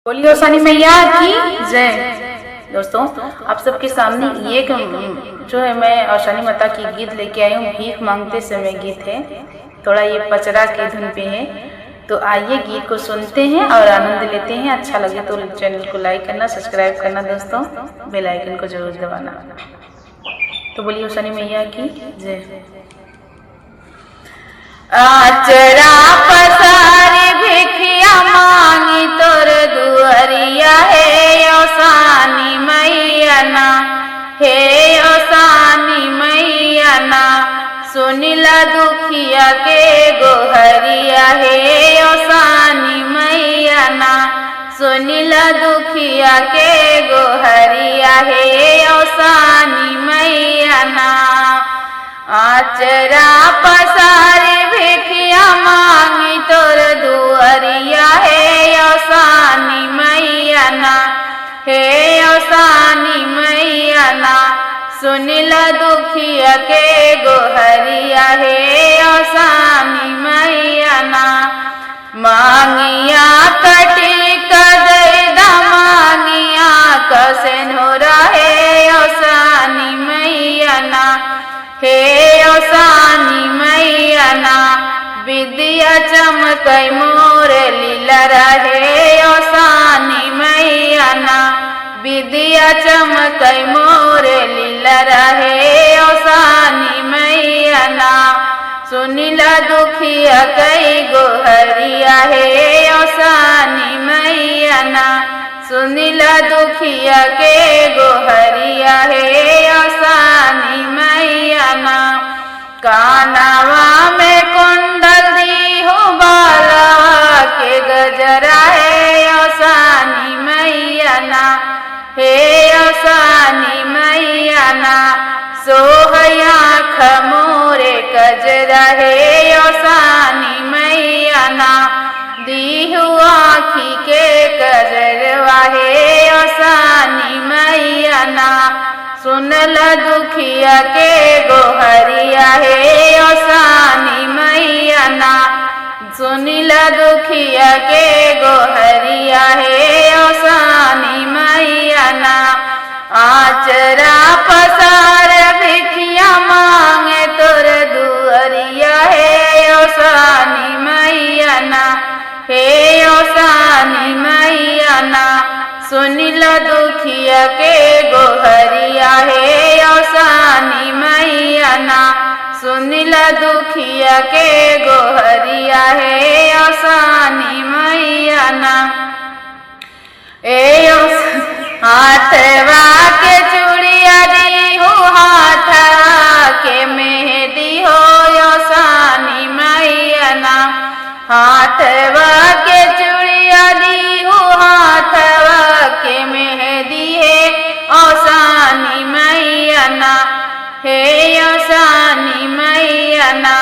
बोलिए ओसानी मैया की जय। दोस्तों, आप सबके सामने ये जो है मैं ओसानी माता की गीत लेके आई हूँ। भीख मांगते समय गीत है, थोड़ा ये पचरा की धुन पे है। तो आइए गीत को सुनते हैं और आनंद लेते हैं। अच्छा लगे तो चैनल को लाइक करना, सब्सक्राइब करना दोस्तों, बेल आइकन को जरूर दबाना। तो बोलिए ओसानी मैया की जय। आचरा पसारी भिखिया मांगी तोर दुअरिया हे ओसानी मैया ना, हे ओसानी मैया ना, सुनिला दुखिया के गोहरिया हे ओसानी मैया ना, सुनिला दुखिया के गोहरिया हे ओसानी मैया ना। आचरा पसारी भिखिया मांगी तोर दुअरिया हे ओसानी मैया ना, हे ओसानी मैया ना, सुनिला दुखिया के गोहरिया हे ओसानी मैया ना। मांगिया कटी कदैदा मांगिया कसेनोरा हे ओसानी मैया ना, हे ओसानी मैया ना, विद्या चमकै मोर लीलरा हे ओसानी मैया ना, विद्या चमकै मोर लीलरा हे ओसानी मैया ना। सुनिला दुखिया कई गोहरिया हे ओसानी मैया ना, सुनिला दुखिया के गोहरिया हे ओसानी मैया ना। कानवा में कुंडल दी हो बाला के गजरा हे ओसानी मैया ना, हे ओसानी मैया ना, सोहया खमोरे गजरा हे ओसानी मैया ना, दीहु आँखी के गजरवा हे ओसानी मैया ना। सुनला दुखिया के गोहरिया हे ओसानी मैया ना, सुनिला दुखिया के गोहरिया हे ओसानी मैया ना। आचरा पसार भिखिया मांगे तोर दुअरिया हे ओसानी मैया ना, हे ओसानी मैया ना, सुनिला दुखिया के गोहरिया हे ओसानी मैया ना, सुनिला दुखिया के गोहरिया हे ओसानी मैया ना। ए हाथवा के चूड़िया दी हो, हाथवा के मेहंदी हो ओसानी मैया ना, हाथवा के चूड़िया दी हो, हाथवा के मेहंदी है ओसानी मैया ना, हे ओसानी मैया ना।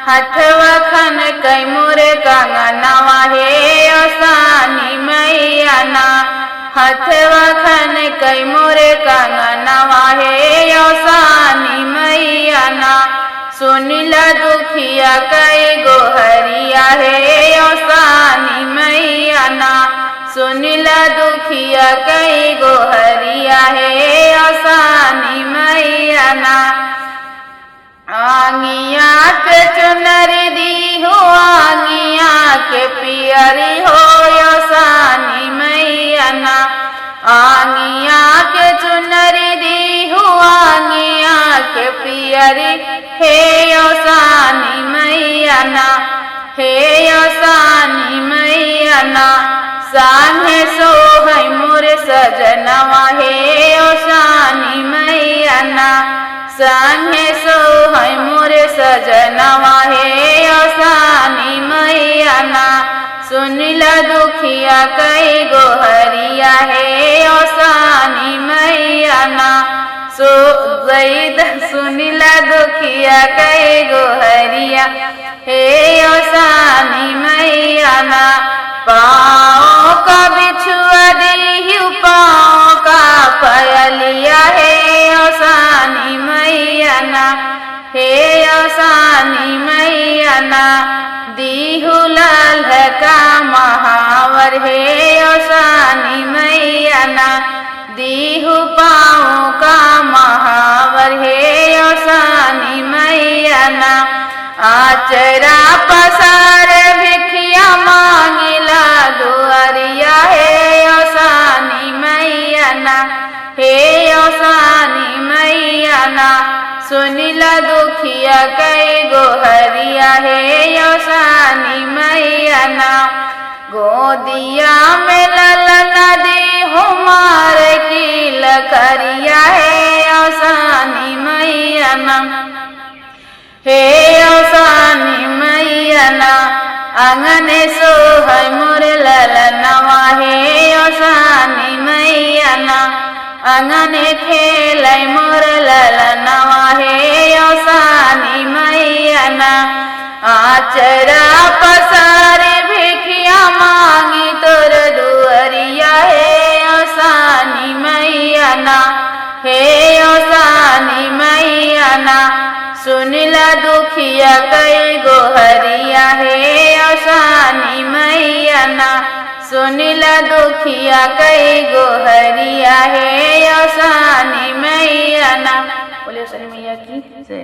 हथवा खन कै मोर कंगनवा हे ओसानी मैया ना, हथवा खन कै मोर कंगनवा हे ओसानी मैया ना। सुनिला दुखिया कै गोहरिया हे ओसानी मैया ना, सुनिला दुखिया कै गोहरिया हे ओसानी मैया ना। आंगिया के चुनरी दी हो, आंगिया के पियरी हो ओसानी मैया ना, आंगिया के चुनरी दी हो, आंगिया के पियरी हे ओसानी मैया ना, हे ओसानी मैया ना। सांगे सोहै मोर सजनवा हे ओसानी मैया ना, सांगे सोहै मोर सजनवा हे ओसानी मैया ना। सुनिला दुखिया कै गोहरिया हे ओसानी मैया ना, सुनिला दुखिया कै गोहरिया हे ओसानी मैया ना। पाँव का बिछुआ दी, पाँव का पयलिया हे ओसानी मैया ना, हे ओसानी मैया ना। दीहु लाल का महावर हे ओसानी गोदिया में ललना दी हमार की लकरिया है औसानी मैया ना, हे औसानी मैया ना, आंगने सोहै मोर ललनवा हे औसानी मैया ना, आंगने खेलै मोर ललनवा हे औसानी मैया ना। आचरा पसारे भिखिया मांगी तोर दुअरिया हे औसानी मैया ना, हे औसानी मैया ना, सुनिला दुखिया कई गोहरिया हे औसानी मैया ना, सुनिला दुखिया कई गोहरिया हे औसानी मैया ना। बोले औसानी मैया की जय।